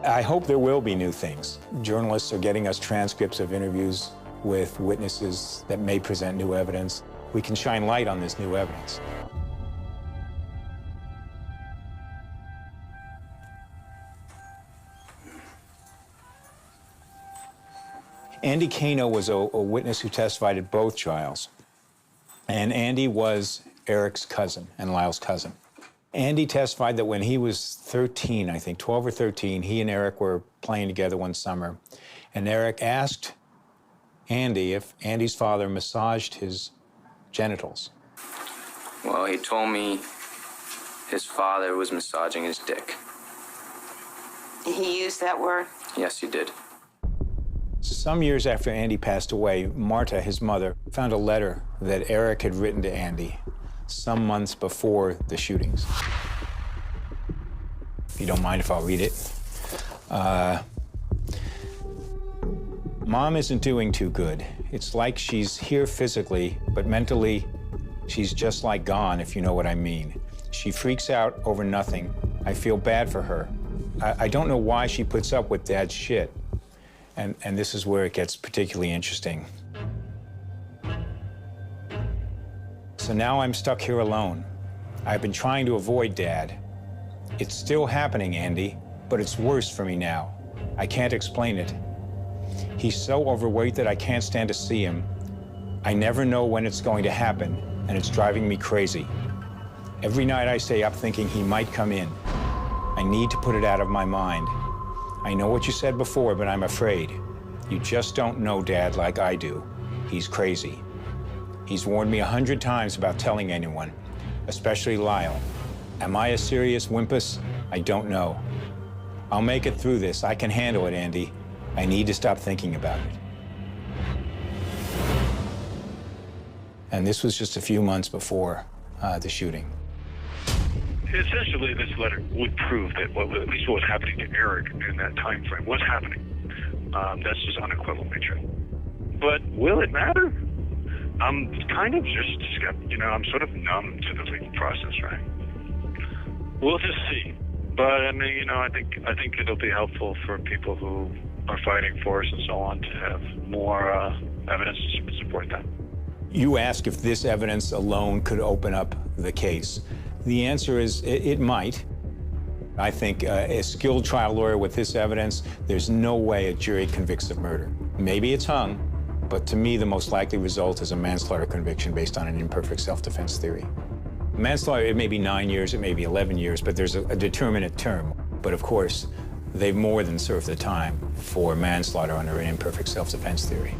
I hope there will be new things. Journalists are getting us transcripts of interviews with witnesses that may present new evidence. We can shine light on this new evidence. Andy Cano was a witness who testified at both trials. And Andy was Erik's cousin and Lyle's cousin. Andy testified that when he was 13, I think, 12 or 13, he and Erik were playing together one summer. And Erik asked Andy if Andy's father massaged his genitals. Well, he told me his father was massaging his dick. He used that word? Yes, he did. Some years after Andy passed away, Marta, his mother, found a letter that Erik had written to Andy some months before the shootings. If you don't mind if I'll read it. Mom isn't doing too good. It's like she's here physically, but mentally, she's just like gone, if you know what I mean. She freaks out over nothing. I feel bad for her. I don't know why she puts up with Dad's shit. And this is where it gets particularly interesting. So now I'm stuck here alone. I've been trying to avoid Dad. It's still happening, Andy, but it's worse for me now. I can't explain it. He's so overweight that I can't stand to see him. I never know when it's going to happen, and it's driving me crazy. Every night I stay up thinking he might come in. I need to put it out of my mind. I know what you said before, but I'm afraid. You just don't know Dad like I do. He's crazy. He's warned me 100 times about telling anyone, especially Lyle. Am I a serious wimpus? I don't know. I'll make it through this. I can handle it, Andy. I need to stop thinking about it. And this was just a few months before the shooting. Essentially, this letter would prove that at least what was happening to Erik in that time frame was happening. That's just unequivocally true. But will it matter? I'm kind of just, I'm sort of numb to the legal process, right? We'll just see. But I mean, I think it'll be helpful for people who are fighting for us and so on to have more evidence to support that. You ask if this evidence alone could open up the case. The answer is it might. I think a skilled trial lawyer with this evidence, there's no way a jury convicts of murder. Maybe it's hung, but to me, the most likely result is a manslaughter conviction based on an imperfect self-defense theory. Manslaughter, it may be 9 years, it may be 11 years, but there's a determinate term. But of course, they've more than served the time for manslaughter under an imperfect self-defense theory.